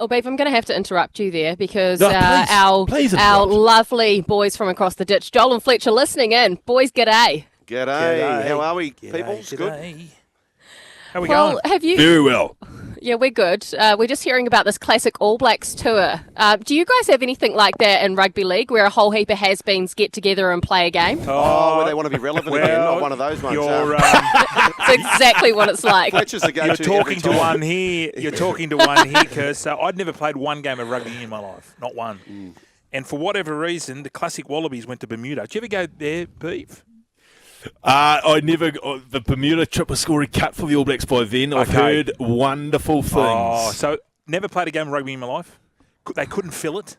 Oh, Beav, I'm going to have to interrupt you there because please our interrupt. lovely boys from across the ditch, Joel and Fletch, are listening in. Boys, g'day. G'day. How are we, people? G'day. How we Well, going? have you? Very well. Yeah, we're good. We're just hearing about this classic All Blacks tour. Do you guys have anything like that in rugby league where a whole heap of has-beens get together and play a game? Oh, they want to be relevant again. Not one of those ones. That's exactly what it's like. Fletcher's the go-to You're every talking to time. one here. You're talking to one here, Kirst. So I'd never played one game of rugby in my life, not one. And for whatever reason, the classic Wallabies went to Bermuda. Did you ever go there, Beav? I never. The Bermuda trip was already cut for the All Blacks by then. I've heard wonderful things. Oh, so never played a game of rugby in my life. They couldn't fill it.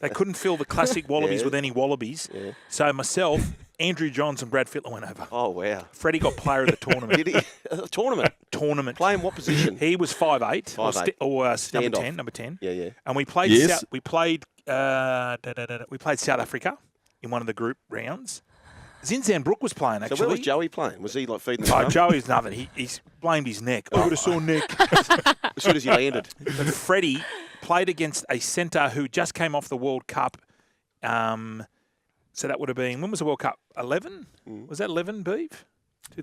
They couldn't fill the classic Wallabies with any Wallabies. Yeah. So myself, Andrew Johns and Brad Fittler went over. Oh, wow. Freddie got player of the tournament. Did he? Tournament? Tournament. Playing what position? He was 5'8", 5'8". or number 10. Yeah, yeah. And we played Yes. we played South Africa in one of the group rounds. Zinzan Brook was playing, actually. So where was Joey playing? Was he like feeding the Oh, drum? Joey's nothing. He's blamed his neck. I got a sore neck. As soon as he landed. But Freddy played against a centre who just came off the World Cup. So that would have been, when was the World Cup? 11? Was that 11, Beav?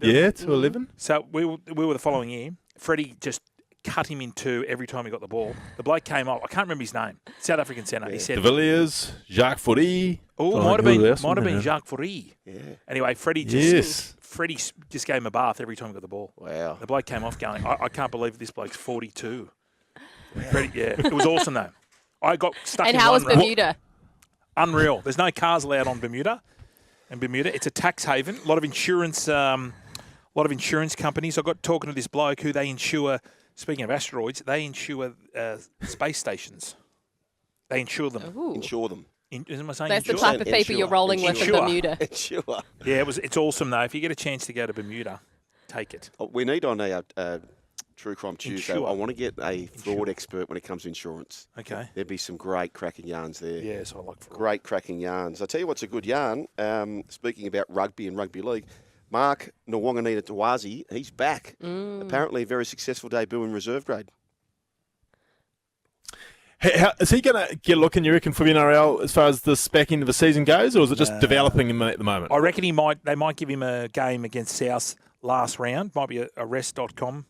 Yeah, to 11. So we were the following year. Freddie just cut him in two every time he got the ball. The bloke came up. I can't remember his name. South African centre. He said, De Villiers, Jacques Fourie. "Oh, might have been Jacques Fourie." Yeah. Anyway, Freddie just gave him a bath every time he got the ball. Wow. The bloke came off going, I can't believe this bloke's 42. Freddie, yeah, it was awesome though. I got stuck And in how one was round. Bermuda? Unreal. There's no cars allowed on Bermuda. And Bermuda, it's a tax haven. A lot of insurance companies. I got talking to this bloke who they insure. Speaking of asteroids, they insure space stations. They insure them. Ooh. Insure them. Am I saying That's the insure? type of people you're rolling with in Insure. Bermuda. Insure. Yeah, it's awesome though. If you get a chance to go to Bermuda, take it. We need on a True Crime Tuesday. Insure. I want to get a fraud expert when it comes to insurance. Okay. There'd be some great cracking yarns there. Yes, I like fraud. Great cracking yarns. I'll tell you what's a good yarn. Speaking about rugby and rugby league, Mark Nawaqanitawase, he's back. Apparently a very successful debut in reserve grade. Is he going to get a look in, you reckon, for the NRL as far as this back end of the season goes, or is it just developing him at the moment? I reckon they might give him a game against South last round. Might be a rest.com.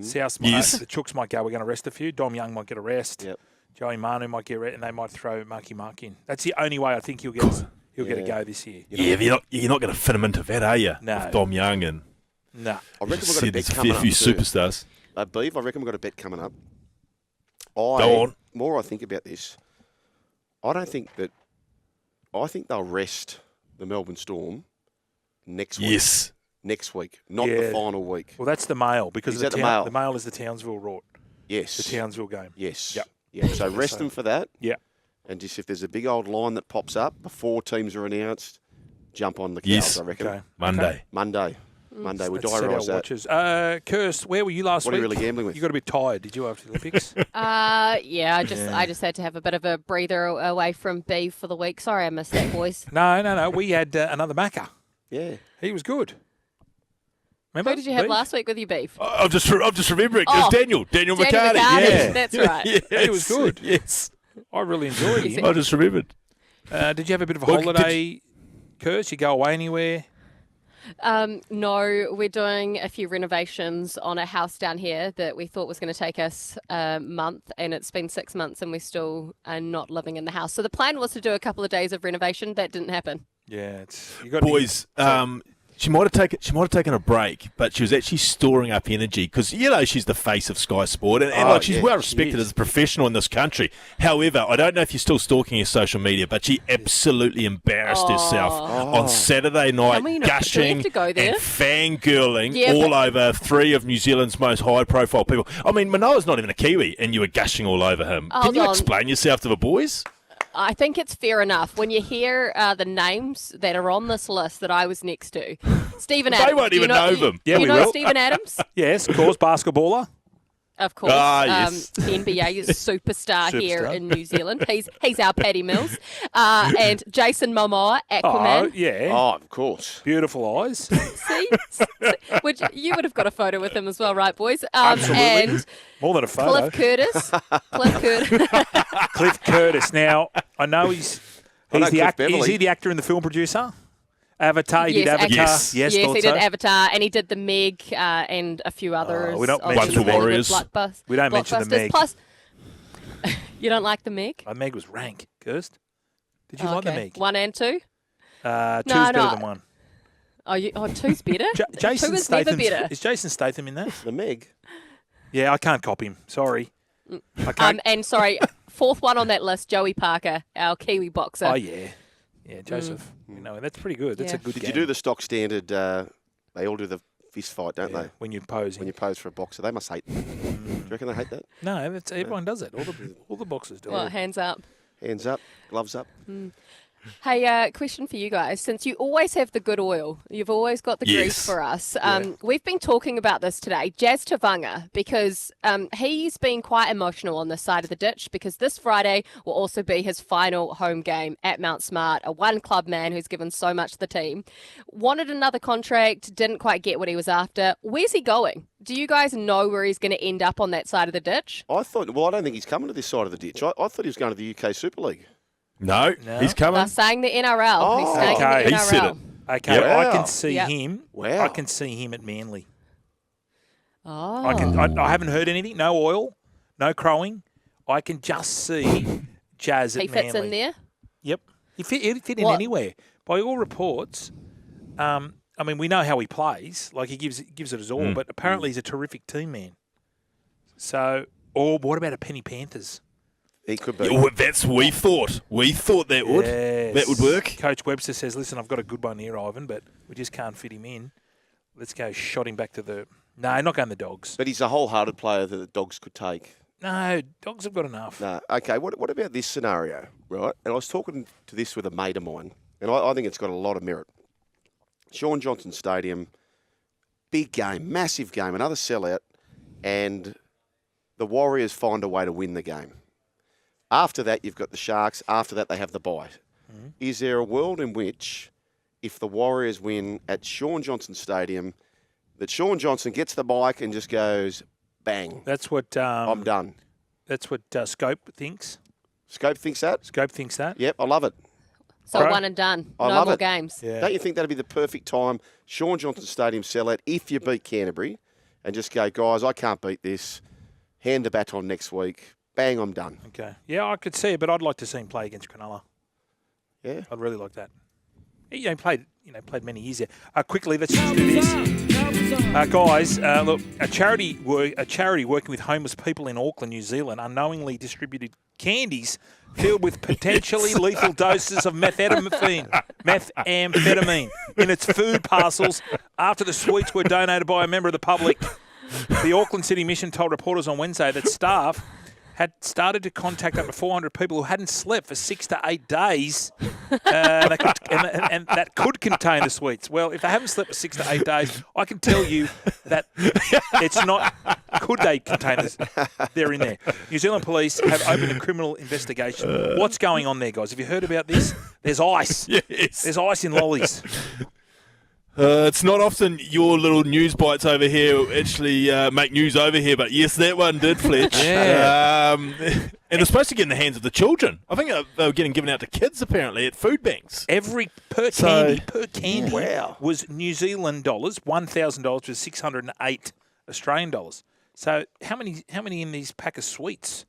South might, the Chooks might go, we're going to rest a few. Dom Young might get a rest. Yep. Joey Manu might get a rest, and they might throw Marky Mark in. That's the only way I think he'll get a go this year. You're not going to fit him into that, are you? No. With Dom Young and No. I reckon we've got a bet there's a coming fair up few too. superstars. Beav, I reckon we've got a bet coming up. Go on. More I think about this, I think they'll rest the Melbourne Storm next week. Yes. Next week, not the final week. Well, that's the Mail because Is the that the Mail? The Mail is the Townsville rort. Yes. The Townsville game. Yes. Yep. Yeah. So rest them for that. Yeah. And just if there's a big old line that pops up before teams are announced, jump on the cows, Yes. I reckon. Okay. Monday. Monday, we Let's set our diarise that. watches. Kirst, where were you last What are week? you really gambling with? You got a bit tired, did you, after the Olympics? I just had to have a bit of a breather away from Beav for the week. Sorry I missed that, boys. No. We had another Macca. Yeah. He was good. Remember? Who did you have Beav? last week with your Beav? I'm just remembering. It was Daniel Daniel McCarty. McCarty, Yeah. that's right. Yes. He was good. Yes. I really enjoyed him. I just remembered. Did you have a bit of a Well, holiday, Kirst? You go away anywhere? No, we're doing a few renovations on a house down here that we thought was going to take us a month, and it's been 6 months and we still are not living in the house. So the plan was to do a couple of days of renovation. That didn't happen. Yeah, you got Boys, she might have taken a break, but she was actually storing up energy because she's the face of Sky Sport, and she's well respected as a professional in this country. However, I don't know if you're still stalking her social media, but she absolutely embarrassed herself on Saturday night, we not- do we have gushing to go there? and fangirling Yeah, all but- over three of New Zealand's most high-profile people. I mean, Manoa's not even a Kiwi, and you were gushing all over him. Can Hold you on. explain yourself to the boys? I think it's fair enough when you hear the names that are on this list that I was next to. Stephen Adams. They won't Do you even know them. Yeah, do you we know will. Stephen Adams? Yes, of course, basketballer. Of course. Yes. NBA superstar here in New Zealand. He's our Paddy Mills. And Jason Momoa, Aquaman. Oh, yeah. Oh, of course. Beautiful eyes. See? Which you would have got a photo with him as well, right, boys? Absolutely. And More than a photo. Cliff Curtis. Cliff Curtis. Now, I know he's know the Cliff Beverley. Is he the actor and the film producer? Avatar. He did Yes, Avatar. Yes. Yes, thought he did so. Avatar, and he did the Meg and a few others. we don't of mention the the Warriors. We don't mention the blockbusters. Meg. Plus, you don't like the Meg? My Meg was rank, Kirst. Did you like the Meg? 1 and 2? Two's No, better no. than one. Two's better? Jason Two is never Statham. better. Is Jason Statham in that? The Meg. Yeah, I can't copy him. Sorry. I can't. And sorry, fourth one on that list, Joey Parker, our Kiwi boxer. Oh, yeah. Yeah, Joseph. You know, that's pretty good. That's Yeah. a good Did game. you do the stock standard? They all do the fist fight, don't they? when you're posing? When you pose for a boxer, they must hate. Do you reckon they hate that? No, everyone does it. All the boxers do Well, it. hands up. Hands up, gloves up. Hey, question for you guys. Since you always have the good oil, you've always got the grease Yes. for us. We've been talking about this today, Jazz Tevaga, because he's been quite emotional on this side of the ditch because this Friday will also be his final home game at Mount Smart, a one-club man who's given so much to the team. Wanted another contract, didn't quite get what he was after. Where's he going? Do you guys know where he's going to end up on that side of the ditch? I thought. Well, I don't think he's coming to this side of the ditch. I thought he was going to the UK Super League. No, No. he's coming. They're saying the NRL. Oh, He's staying okay. in the He said NRL. it. Okay, Yep. I Wow. can see Yep. him. Wow. I can see him at Manly. Oh. I haven't heard anything. No oil, no crowing. I can just see Jazz at He Manly. fits in there. Yep. He'd fit in What- anywhere. By all reports, I mean, we know how he plays. Like, he gives it his all, but apparently he's a terrific team man. So, or what about a Penny Panthers? He could be. Yeah, well, that's we thought. We thought that would. Yes. That would work. Coach Webster says, listen, I've got a good one here, Ivan, but we just can't fit him in. Let's go shot him back to the... No, not going the Dogs. But he's a wholehearted player that the Dogs could take. No, Dogs have got enough. No. Okay, what about this scenario, right? And I was talking to this with a mate of mine, and I think it's got a lot of merit. Shaun Johnson Stadium, big game, massive game, another sellout, and the Warriors find a way to win the game. After that, you've got the Sharks. After that, they have the bye. Mm-hmm. Is there a world in which, if the Warriors win at Shaun Johnson Stadium, that Shaun Johnson gets the bike and just goes, bang, That's what I'm done? That's what Scope thinks. Scope thinks that? Scope thinks that. Yep, I love it. So Right. one and done. I No love more it. games. Yeah. Don't you think that'd be the perfect time, Shaun Johnson Stadium sellout, if you beat Canterbury, and just go, guys, I can't beat this. Hand the baton next week. Bang, I'm done. Okay. Yeah, I could see it, but I'd like to see him play against Cronulla. Yeah. I'd really like that. He played many years there. Quickly, let's just do this. Guys, look, a charity working with homeless people in Auckland, New Zealand, unknowingly distributed candies filled with potentially lethal doses of methamphetamine in its food parcels after the sweets were donated by a member of the public. The Auckland City Mission told reporters on Wednesday that staff had started to contact up to 400 people who hadn't slept for 6 to 8 days, and that could contain the sweets. Well, if they haven't slept for 6 to 8 days, I can tell you that it's not. Could they contain this? They're in there. New Zealand police have opened a criminal investigation. What's going on there, guys? Have you heard about this? There's ice. Yes. There's ice in lollies. It's not often your little news bites over here actually make news over here, but yes, that one did, Fletch. Yeah. And it's supposed to get in the hands of the children. I think they were getting given out to kids, apparently, at food banks. Every per candy Wow. was New Zealand dollars. $1,000 was 608 Australian dollars. So how many in these pack of sweets?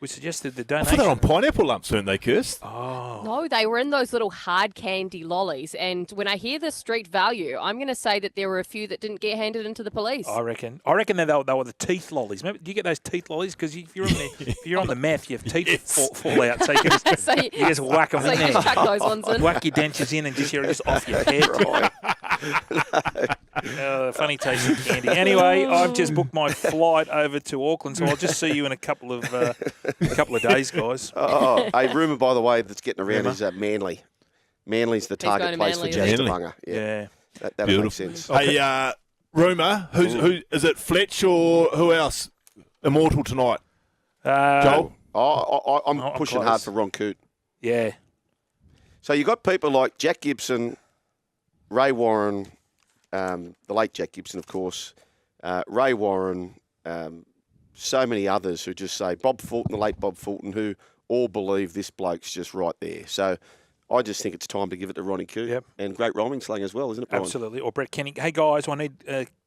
We suggested the I donation. thought they were on pineapple lumps, weren't they, Kirst? No, they were in those little hard candy lollies. And when I hear the street value, I'm going to say that there were a few that didn't get handed into the police. I reckon that they were the teeth lollies. Remember, do you get those teeth lollies? Because if you're on the meth, your teeth fall out. So you can just, So you just whack them so in you there. just chuck those ones in. Whack your dentures in and you're just off your head. Funny tasting candy. Anyway, I've just booked my flight over to Auckland, so I'll just see you in a couple of days, guys. Oh, a rumour, by the way, that's getting around is Manly. Manly's the going target to place Manly, for is Jazz he? Tevaga. Yeah. That makes sense. Hey, rumour, who is it, Fletch or who else? Immortal Tonight. Joel? I'm pushing hard for Ron Coote. Yeah. So you got people like Jack Gibson, Ray Warren, the late Jack Gibson, of course, Ray Warren, so many others who just say Bob Fulton, the late Bob Fulton, who all believe this bloke's just right there. So I just think it's time to give it to Ronnie Coote. Yep. And great rhyming slang as well, isn't it, Brian? Absolutely. Or Brett Kenny. Hey, guys, I need...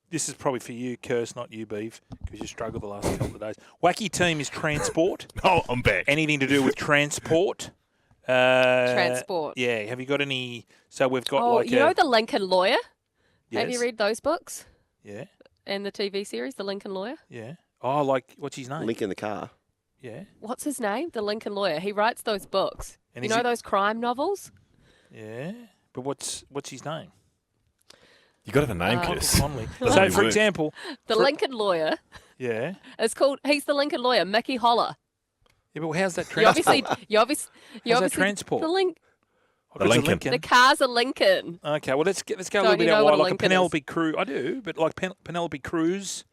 this is probably for you, Kirst, not you, Beav, because you struggled the last couple of days. Wacky team is transport. Oh, I'm back. Anything to do with transport. Transport. Yeah. Have you got any... So we've got you know the Lincoln Lawyer? Yes. Have you read those books? Yeah. And the TV series, The Lincoln Lawyer? Yeah. Oh, like, what's his name? Link in the car. Yeah. What's his name? The Lincoln Lawyer. He writes those books. And you is know it- those crime novels? Yeah. But what's his name? You got to have a name, Michael Kirst. Conley. Doesn't So, really for work. example... The Lincoln Lawyer. Yeah. It's called. He's the Lincoln Lawyer. Mickey Holler. Yeah, but how's that You transport? obviously. How's that transport? The The Lincoln. The car's a Lincoln. Okay, well, let's go a Don't little bit you know out what wide. a Like a Lincoln Penelope Cruz. I do, but like Penelope Cruz.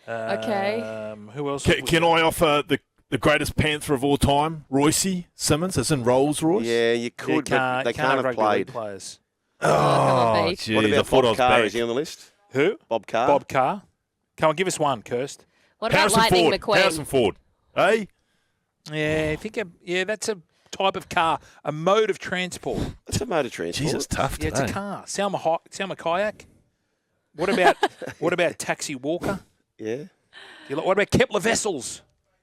Okay. Who else? Can I offer the greatest Panther of all time, Royce Simmons, as in Rolls Royce? Yeah, you could, but they can't have rugby league played. players. come on, Oh, Beav. geez, What I about thought I Bob was Carr? back. Is he on the list? Who? Bob Carr? Bob Carr. Come on, give us one, Kirst. What about Harrison Lightning Ford. McQueen? Harrison Ford. Hey? Yeah, I think. That's a type of car, a mode of transport. That's a motor transport. Jesus, tough Yeah, today. it's a car. Selma Kayak. What about Taxi Walker? Yeah. What about Kepler Vessels?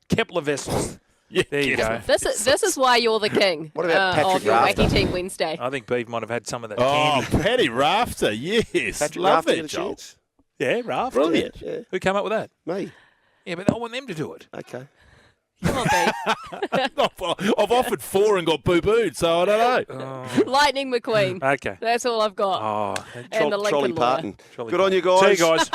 Kepler Vessels. Yeah, There you go. This is why you're the king. What about of Patrick your Rafter? Wacky Team Wednesday? I think Beav might have had some of that Oh, candy. Paddy Rafter, yes. Patrick Love Rafter it, get a Joel. chance? Yeah, Raft. Brilliant. Yeah. Who came up with that? Me. Yeah, but I want them to do it. Okay. Come on, Beav. I've offered 4 and got boo-booed, so I don't know. Lightning McQueen. Okay. That's all I've got. Oh, And the Lincoln Trolley Lawyer. Parton. Trolley Good on you guys. see you guys.